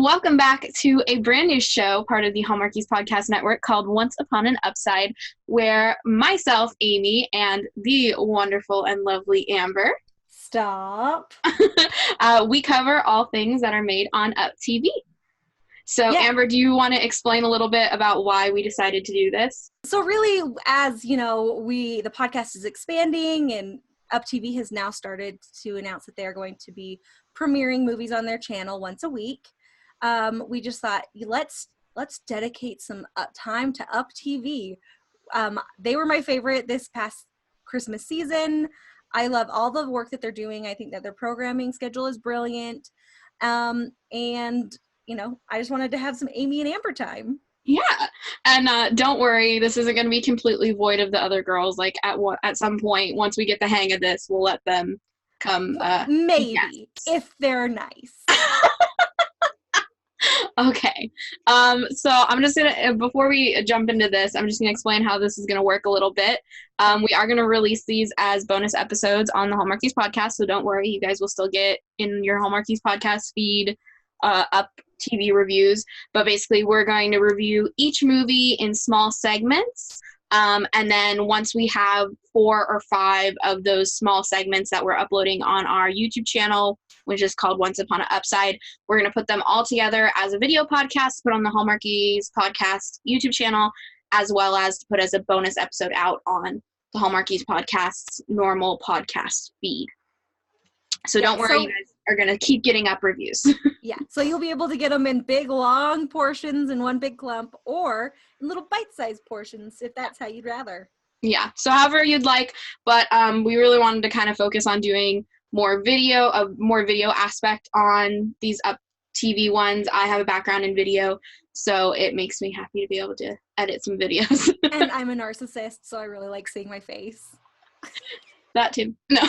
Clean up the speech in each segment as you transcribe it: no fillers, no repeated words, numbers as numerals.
Welcome back to a brand new show, part of the Hallmarkies Podcast Network, called Once Upon an UpSide, where myself, Amy, and the wonderful and lovely Amber Stop. We cover all things that are made on UpTV. So, yeah. Amber, do you want to explain a little bit about why we decided to do this? So really, as you know, the podcast is expanding, and UpTV has now started to announce that they're going to be premiering movies on their channel once a week. We just thought, let's dedicate some time to UpTV. They were my favorite this past Christmas season. I love all the work that they're doing. I think that their programming schedule is brilliant. And, you know, I just wanted to have some Amy and Amber time. Yeah. And don't worry, this isn't going to be completely void of the other girls. Like, at some point, once we get the hang of this, we'll let them come. Maybe, if they're nice. Okay. So I'm just gonna, before we jump into this, I'm just gonna explain how this is gonna work a little bit. We are gonna release these as bonus episodes on the Hallmarkies podcast, so don't worry, you guys will still get in your Hallmarkies podcast feed up TV reviews. But basically, we're going to review each movie in small segments. And then once we have 4 or 5 of those small segments that we're uploading on our YouTube channel, which is called Once Upon an UpSide, we're going to put them all together as a video podcast, put on the Hallmarkies podcast YouTube channel, as well as to put as a bonus episode out on the Hallmarkies podcast's normal podcast feed. So don't worry, you guys are going to keep getting up reviews. Yeah, so you'll be able to get them in big, long portions in one big clump, or in little bite-sized portions, if that's how you'd rather. Yeah, so however you'd like, but we really wanted to kind of focus on doing more video aspect on these UpTV ones. I have a background in video, so it makes me happy to be able to edit some videos. And I'm a narcissist, so I really like seeing my face. That too. No.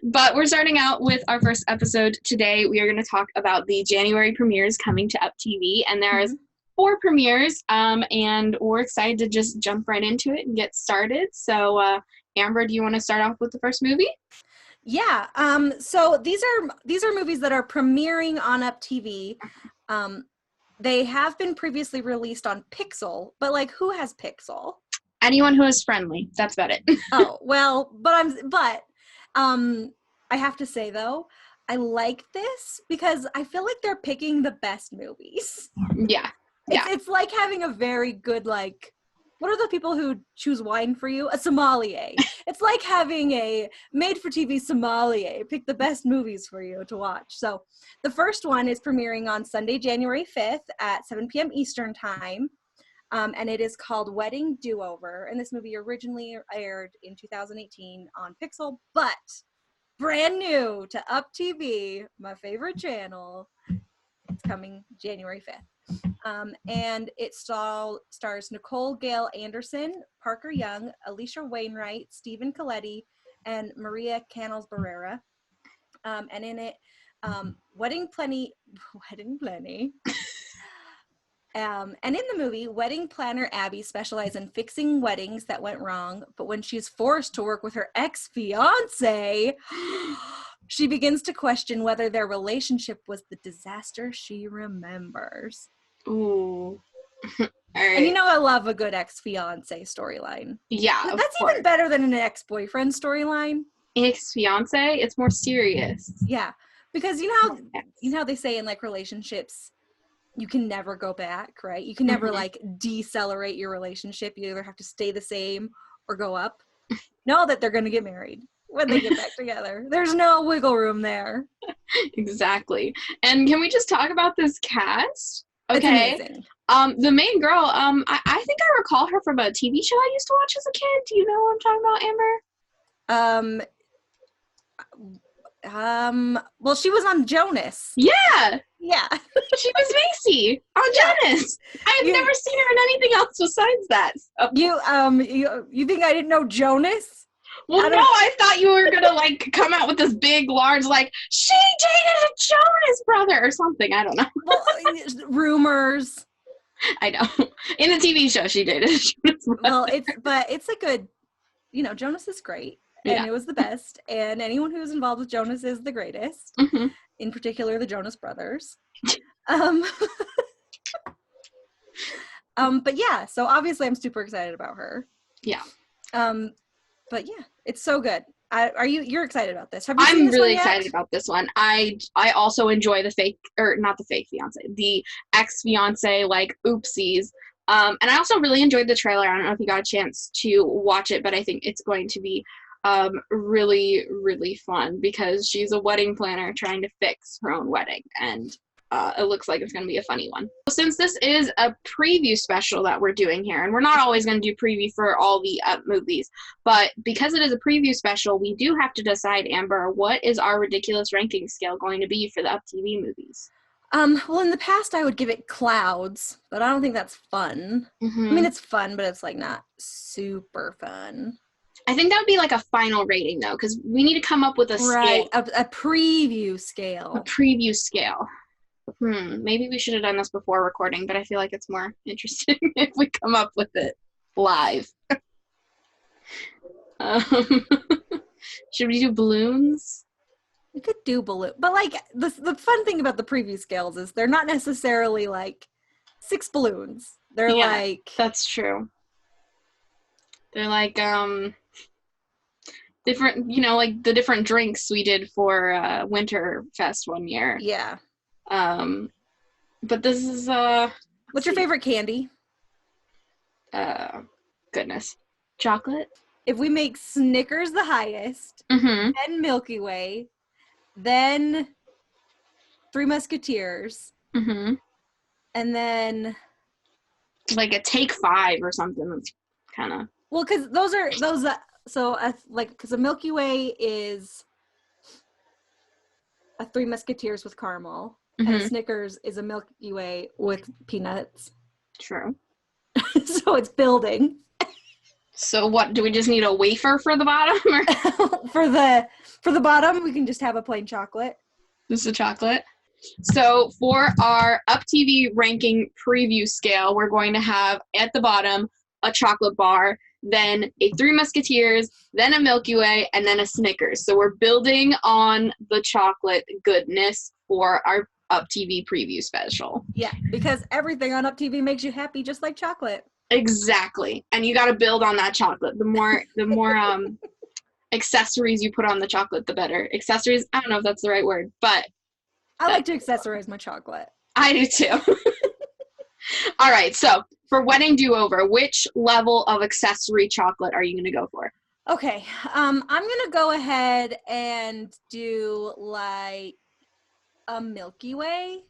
But we're starting out with our first episode today. We are going to talk about the January premieres coming to UpTV, and there's 4 premieres, and we're excited to just jump right into it and get started. So, Amber, do you want to start off with the first movie? Yeah. So these are movies that are premiering on UpTV. They have been previously released on Pixel, but like, who has Pixel? Anyone who is friendly. That's about it. Oh, well, but I have to say though, I like this because I feel like they're picking the best movies. Yeah. Yeah. It's like having a very good, like, what are the people who choose wine for you? A sommelier. It's like having a made-for-TV sommelier pick the best movies for you to watch. So the first one is premiering on Sunday, January 5th at 7 p.m. Eastern Time. And it is called Wedding Do-Over. And this movie originally aired in 2018 on Pixel, but brand new to UpTV, my favorite channel. It's coming January 5th. And it stars Nicole Gale Anderson, Parker Young, Alicia Wainwright, Stephen Coletti, and Maria Canals Barrera. And in it, Wedding Plenty. And in the movie, wedding planner Abby specializes in fixing weddings that went wrong, but when she's forced to work with her ex-fiance, she begins to question whether their relationship was the disaster she remembers. Ooh. All right. And you know I love a good ex-fiance storyline. Yeah, that's even better than an ex-boyfriend storyline. Ex-fiance? It's more serious. Yeah, because you know how they say in like relationships, you can never go back, right? You can never like decelerate your relationship. You either have to stay the same or go up. Know that they're going to get married when they get back together. There's no wiggle room there. Exactly. And can we just talk about this cast? Okay. It's amazing. The main girl, I think I recall her from a TV show I used to watch as a kid. Do you know what I'm talking about, Amber? Well, she was on Jonas. Yeah. Yeah. She was Macy on Jonas. I've never seen her in anything else besides that. So. You think I didn't know Jonas? Well, no, I thought you were gonna like come out with this big, large, like, she dated a Jonas brother or something. I don't know. Well, rumors. I know. In the TV show, she dated a Jonas brother. Well, it's a good, Jonas is great. And it was the best. And anyone who's involved with Jonas is the greatest. Mm-hmm. in particular the Jonas Brothers. Um, but yeah, so obviously I'm super excited about her. Yeah. But yeah, it's so good. You're excited about this? Have you seen I'm this really one yet? excited about this one. I also enjoy not the fake fiance, the ex-fiance, like, oopsies. And I also really enjoyed the trailer. I don't know if you got a chance to watch it, but I think it's going to be really, really fun because she's a wedding planner trying to fix her own wedding, and it looks like it's going to be a funny one. Since this is a preview special that we're doing here, and we're not always going to do preview for all the movies, but because it is a preview special, we do have to decide, Amber, what is our ridiculous ranking scale going to be for the UpTV movies? Well, in the past I would give it clouds, but I don't think that's fun. Mm-hmm. I mean, it's fun, but it's like not super fun. I think that would be like a final rating, though, because we need to come up with a scale. A preview scale. A preview scale. Maybe we should have done this before recording, but I feel like it's more interesting if we come up with it live. Should we do balloons? We could do balloon, but like the fun thing about the preview scales is they're not necessarily like 6 balloons. They're like, that's true. They're like different, like the different drinks we did for Winterfest one year. Yeah. But this is what's your favorite candy? Goodness. Chocolate? If we make Snickers the highest, then Milky Way, then Three Musketeers, and then like a Take 5 or something. That's kind of because because a Milky Way is a Three Musketeers with caramel, and a Snickers is a Milky Way with peanuts. True. So it's building. So what, do we just need a wafer for the bottom? Or? For the bottom, we can just have a plain chocolate. This is a chocolate. So for our UpTV ranking preview scale, we're going to have at the bottom a chocolate bar, then a Three Musketeers, then a Milky Way, and then a Snickers. So we're building on the chocolate goodness for our UpTV preview special. Yeah, because everything on UpTV makes you happy, just like chocolate. Exactly. And you got to build on that chocolate. The more accessories you put on the chocolate, the better. Accessories, I don't know if that's the right word, but I like to accessorize my chocolate. I do too. All right, so for Wedding Do-Over, which level of accessory chocolate are you going to go for? Okay, I'm going to go ahead and do like a Milky Way.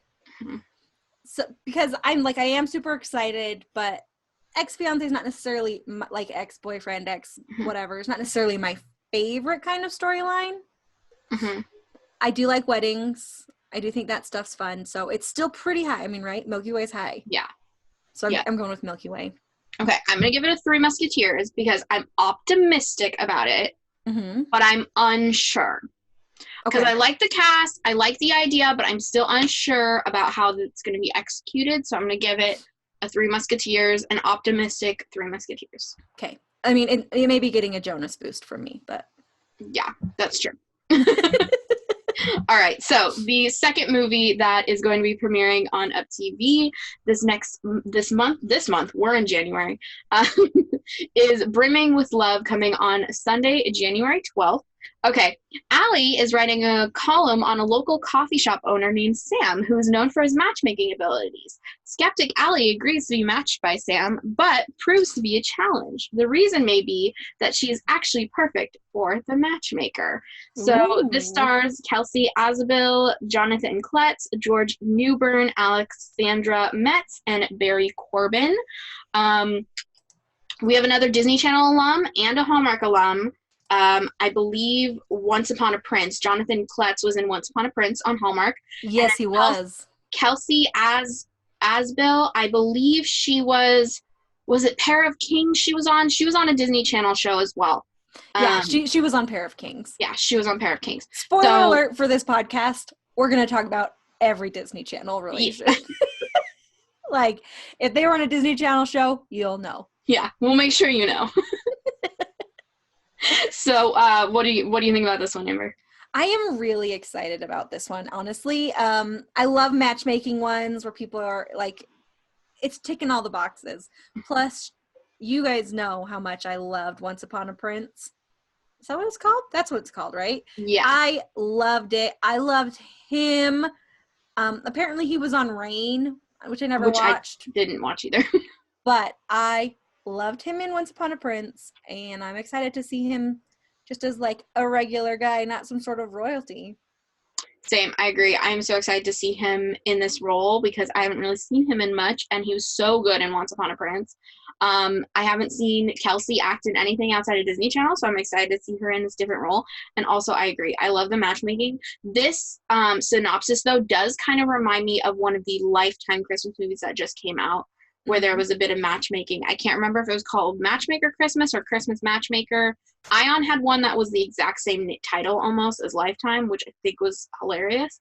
So because I am super excited, but ex-fiance is not necessarily like ex-boyfriend, whatever. It's not necessarily my favorite kind of storyline. I do like weddings. I do think that stuff's fun. So it's still pretty high. I mean, right? Milky Way's high. Yeah. So I'm going with Milky Way. Okay, I'm going to give it a Three Musketeers because I'm optimistic about it, but I'm unsure. Because I like the cast, I like the idea, but I'm still unsure about how it's going to be executed. So I'm going to give it a Three Musketeers, an optimistic Three Musketeers. Okay. I mean, it may be getting a Jonas boost from me, but yeah, that's true. All right, so the second movie that is going to be premiering on UpTV this month, we're in January, is Brimming with Love, coming on Sunday, January 12th. Okay, Allie is writing a column on a local coffee shop owner named Sam, who is known for his matchmaking abilities. Skeptic Allie agrees to be matched by Sam, but proves to be a challenge. The reason may be that she is actually perfect for the matchmaker. So this stars Kelsey Asbill, Jonathan Kletz, George Newbern, Alexandra Metz, and Barry Corbin. We have another Disney Channel alum and a Hallmark alum. I believe Once Upon a Prince. Jonathan Kletz was in Once Upon a Prince on Hallmark. Yes, he was. Kelsey Asbill, I believe she was it Pair of Kings she was on? She was on a Disney Channel show as well. Yeah, she was on Pair of Kings. Yeah, she was on Pair of Kings. Spoiler alert for this podcast, we're going to talk about every Disney Channel relationship. Yeah. Like, if they were on a Disney Channel show, you'll know. Yeah, we'll make sure you know. So, what do you think about this one, Amber? I am really excited about this one, honestly. I love matchmaking ones where people are like, it's ticking all the boxes. Plus, you guys know how much I loved Once Upon a Prince. Is that what it's called? That's what it's called, right? Yeah. I loved it. I loved him. Apparently he was on Rain, which I never watched. I didn't watch either. But I loved him in Once Upon a Prince, and I'm excited to see him just as like a regular guy, not some sort of royalty. Same, I agree. I'm so excited to see him in this role because I haven't really seen him in much, and he was so good in Once Upon a Prince. I haven't seen Kelsey act in anything outside of Disney Channel, so I'm excited to see her in this different role. And also, I agree. I love the matchmaking. This synopsis, though, does kind of remind me of one of the Lifetime Christmas movies that just came out, where there was a bit of matchmaking. I can't remember if it was called Matchmaker Christmas or Christmas Matchmaker. Ion had one that was the exact same title almost as Lifetime, which I think was hilarious.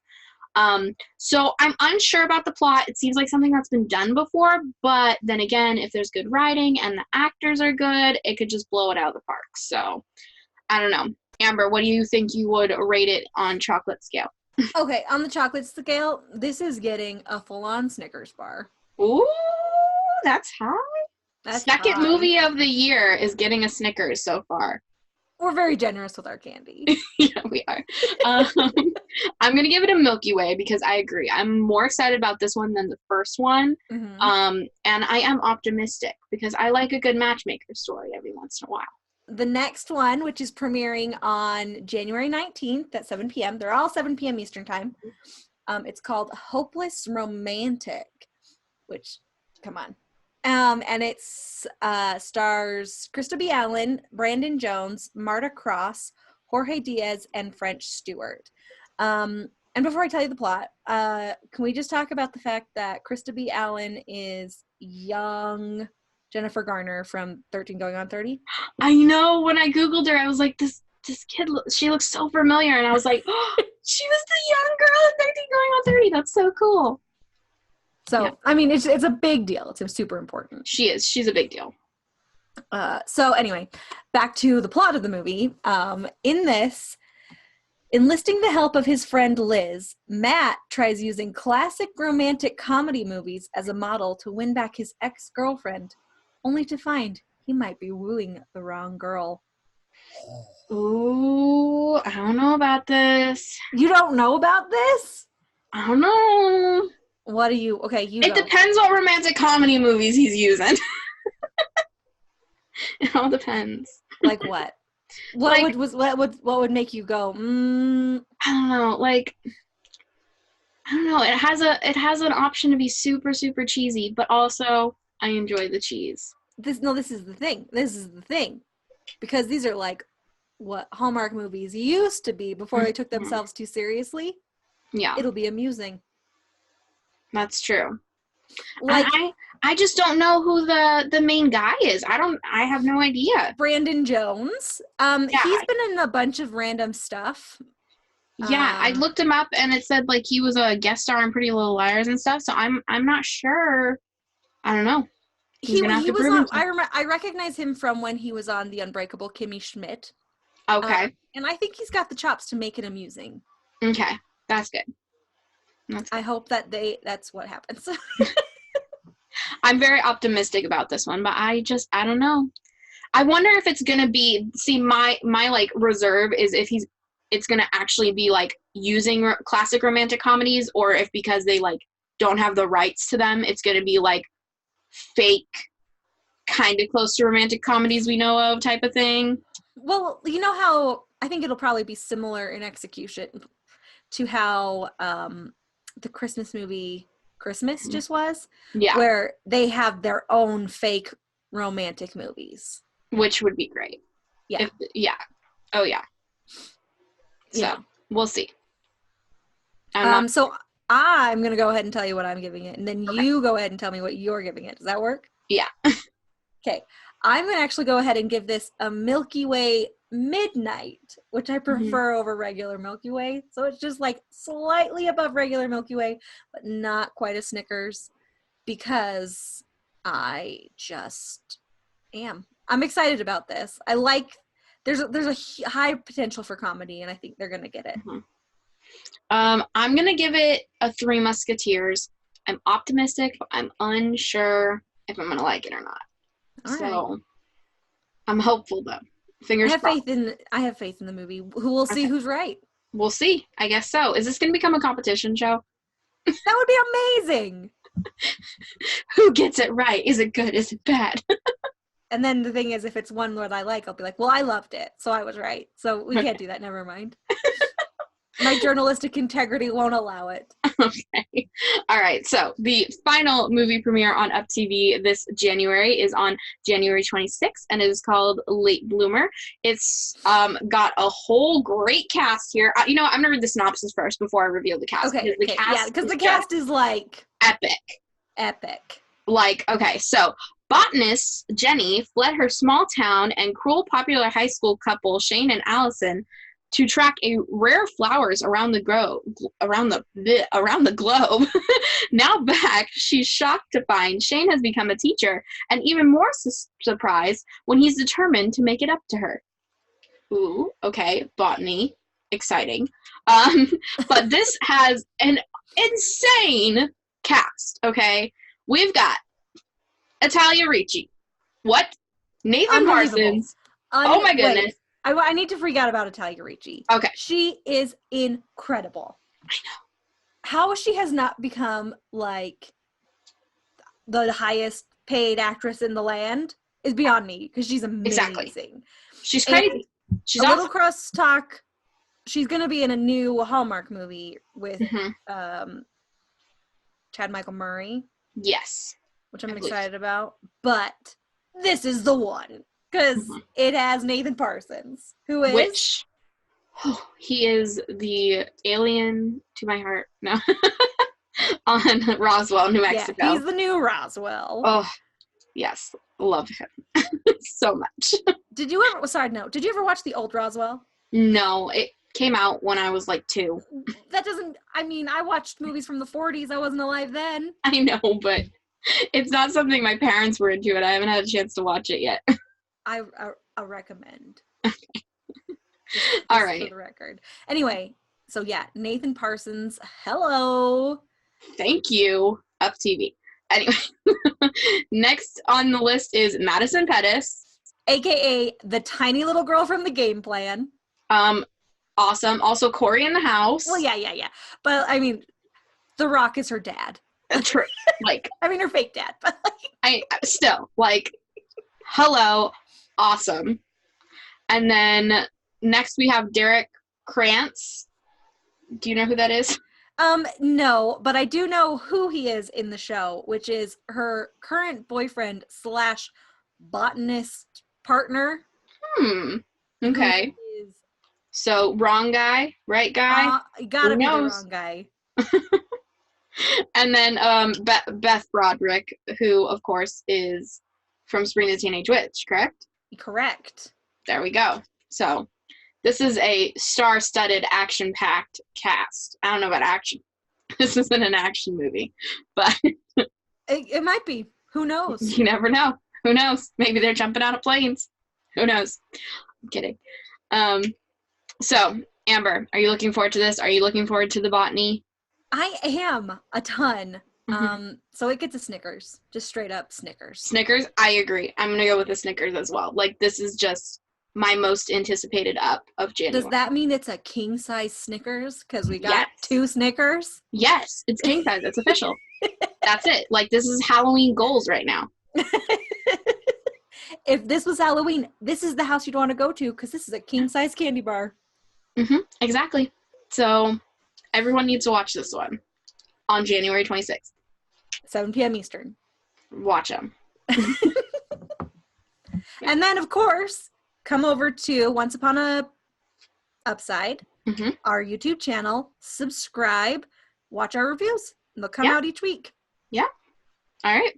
So I'm unsure about the plot. It seems like something that's been done before, but then again, if there's good writing and the actors are good, it could just blow it out of the park. So I don't know. Amber, what do you think you would rate it on chocolate scale? Okay, on the chocolate scale, this is getting a full-on Snickers bar. Ooh, that's high. That's Second high. movie of the year is getting a Snickers so far. We're very generous with our candy. Yeah, we are. I'm going to give it a Milky Way because I agree. I'm more excited about this one than the first one. Mm-hmm. And I am optimistic because I like a good matchmaker story every once in a while. The next one, which is premiering on January 19th at 7 p.m. They're all 7 p.m. Eastern time. It's called Hopeless Romantic, which, come on. And it's stars Krista B. Allen, Brandon Jones, Marta Cross, Jorge Diaz, and French Stewart. And before I tell you the plot, can we just talk about the fact that Krista B. Allen is young Jennifer Garner from 13 Going on 30? I know. When I Googled her, I was like, this kid, she looks so familiar. And I was like, oh, she was the young girl in 13 Going on 30. That's so cool. So, yeah. I mean, it's a big deal. It's super important. She is. She's a big deal. So anyway, back to the plot of the movie. In this, enlisting the help of his friend Liz, Matt tries using classic romantic comedy movies as a model to win back his ex-girlfriend, only to find he might be wooing the wrong girl. Ooh, I don't know about this. You don't know about this? I don't know. What do you? Okay, It depends what romantic comedy movies he's using. It all depends. Like what? What would make you go? I don't know. Like, I don't know. It has an option to be super super cheesy, but also I enjoy the cheese. This is the thing. This is the thing, because these are like what Hallmark movies used to be before they took themselves too seriously. Yeah, it'll be amusing. That's true. Like, I just don't know who the main guy is. I have no idea. Brandon Jones. Yeah. He's been in a bunch of random stuff. Yeah, I looked him up and it said like he was a guest star in Pretty Little Liars and stuff. So I'm not sure. I don't know. He was on. I recognize him from when he was on The Unbreakable Kimmy Schmidt. Okay. And I think he's got the chops to make it amusing. Okay, that's good. I hope that's what happens. I'm very optimistic about this one, but I don't know. I wonder if it's gonna be. See, my like reserve is if it's gonna actually be like using classic romantic comedies, or if because they like don't have the rights to them, it's gonna be like fake, kind of close to romantic comedies we know of type of thing. Well, you know how I think it'll probably be similar in execution to how the Christmas movie Christmas just was. Yeah. Where they have their own fake romantic movies. Which would be great. Yeah. Oh, yeah. So, we'll see. So I'm going to go ahead and tell you what I'm giving it, and then you go ahead and tell me what you're giving it. Does that work? Yeah. Okay. I'm going to actually go ahead and give this a Milky Way Midnight, which I prefer over regular Milky Way. So it's just like slightly above regular Milky Way, but not quite a Snickers, because I just am. I'm excited about this. I like there's a high potential for comedy, and I think they're gonna get it. Mm-hmm. I'm gonna give it a Three Musketeers. I'm optimistic, but I'm unsure if I'm gonna like it or not. All So right. I'm hopeful though. Fingers crossed. I have faith in the movie. Who will see who's right. We'll see. I guess so. Is this gonna become a competition show? That would be amazing. Who gets it right? Is it good? Is it bad? And then the thing is, if it's one that I like, I'll be like, well, I loved it, so I was right. So we can't do that. Never mind. My journalistic integrity won't allow it. Okay. All right. So the final movie premiere on UpTV this January is on January 26th, and it is called Late Bloomer. It's got a whole great cast here. I'm going to read the synopsis first before I reveal the cast. Okay. Because the cast is like epic. Like, okay, so botanist Jenny fled her small town and cruel popular high school couple Shane and Allison to track a rare flowers around the globe. Now back, she's shocked to find Shane has become a teacher, and even more surprised when he's determined to make it up to her. Ooh, okay, botany, exciting. But this has an insane cast. Okay, we've got Italia Ricci. What? Nathan Parsons. Oh my goodness. Wait. I need to freak out about Italia Ricci. Okay. She is incredible. I know. How she has not become, like, the highest paid actress in the land is beyond me, because she's amazing. Exactly. She's crazy. She's a awesome. little cross talk. She's going to be in a new Hallmark movie with Chad Michael Murray. Yes. Which I'm excited about. But this is the one. Because it has Nathan Parsons, who is... Which, he is the alien to my heart. No. On Roswell, New Mexico. Yeah, he's the new Roswell. Oh, yes. Love him so much. Did you ever watch the old Roswell? No, it came out when I was like 2. I watched movies from the 40s. I wasn't alive then. I know, but it's not something my parents were into, and I haven't had a chance to watch it yet. I recommend. All right. For the record. Anyway, so yeah, Nathan Parsons. Hello. Thank you, UpTV. Anyway, next on the list is Madison Pettis, aka the tiny little girl from the Game Plan. Awesome. Also, Corey in the House. Well, yeah. But I mean, The Rock is her dad. True. Like, I mean, her fake dad, but like, hello. Awesome. And then next we have Derrick Krantz. Do you know who that is? No, but I do know who he is in the show, which is her current boyfriend / botanist partner. Okay. So wrong guy, right guy? You gotta be the wrong guy. And then Beth Broderick, who of course is from Spring the Teenage Witch, correct? Correct. There we go. So this is a star-studded, action-packed cast. I don't know about action. This isn't an action movie, but it might be. Who knows? You never know. Who knows? Maybe they're jumping out of planes. Who knows? I'm kidding. So, Amber, are you looking forward to this? Are you looking forward to the botany? I am a ton. So it gets a Snickers. Just straight up Snickers. Snickers? I agree. I'm going to go with the Snickers as well. Like, this is just my most anticipated up of January. Does that mean it's a king-size Snickers? Because we got 2 Snickers? Yes, it's king-size. It's official. That's it. Like, this is Halloween goals right now. If this was Halloween, this is the house you'd want to go to because this is a king-size candy bar. Exactly. So, everyone needs to watch this one on January 26th. 7 p.m. Eastern. Watch them. And then, of course, come over to Once Upon a UpSide, our YouTube channel, subscribe, watch our reviews. They'll come out each week. Yeah. All right.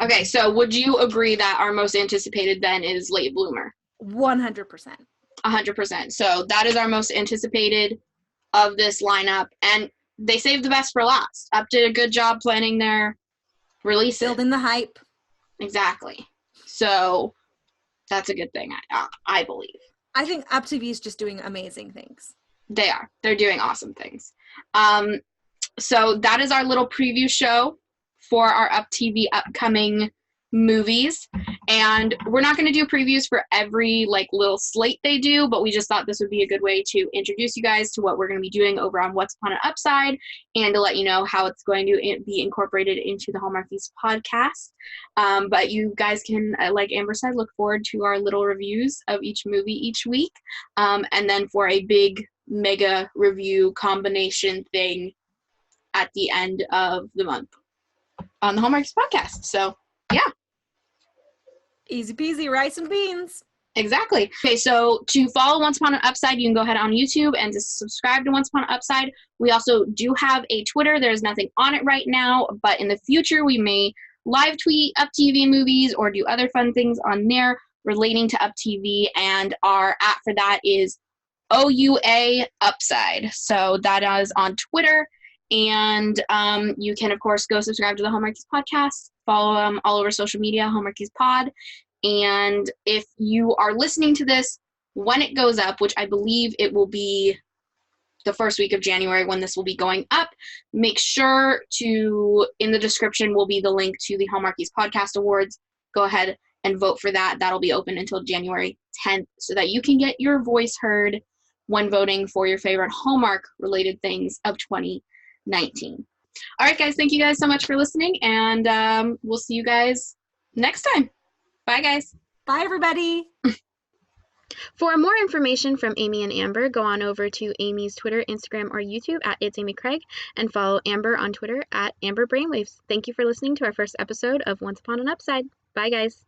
Okay, so would you agree that our most anticipated then is Late Bloomer? 100%. 100%. So that is our most anticipated of this lineup. And they saved the best for last. Up did a good job planning their release. Building the hype. Exactly. So that's a good thing, I believe. I think UpTV is just doing amazing things. They are. They're doing awesome things. So that is our little preview show for our UpTV upcoming movies. And we're not going to do previews for every like little slate they do, but we just thought this would be a good way to introduce you guys to what we're going to be doing over on Once Upon an UpSide, and to let you know how it's going to be incorporated into the Hallmarkies podcast. But you guys can, like Amber said, look forward to our little reviews of each movie each week. And then for a big mega review combination thing at the end of the month on the Hallmarkies podcast. So yeah. Easy peasy, rice and beans. Exactly. Okay, so to follow Once Upon an UpSide, you can go ahead on YouTube and to subscribe to Once Upon an UpSide. We also do have a Twitter. There's nothing on it right now, but in the future we may live tweet UpTV movies or do other fun things on there relating to UpTV, and our @ for that is OUA UpSide. So that is on Twitter, and you can, of course, go subscribe to the Hallmarkies podcast. Follow them all over social media, Hallmarkies Pod. And if you are listening to this when it goes up, which I believe it will be the first week of January when this will be going up, make sure to, in the description will be the link to the Hallmarkies Podcast Awards. Go ahead and vote for that. That'll be open until January 10th so that you can get your voice heard when voting for your favorite Hallmark-related things of 2019. All right, guys, thank you guys so much for listening, and we'll see you guys next time. Bye, guys. Bye, everybody. For more information from Amy and Amber, go on over to Amy's Twitter, Instagram, or YouTube at It's Amy Craig, and follow Amber on Twitter at Amber Brainwaves. Thank you for listening to our first episode of Once Upon an UpSide. Bye, guys.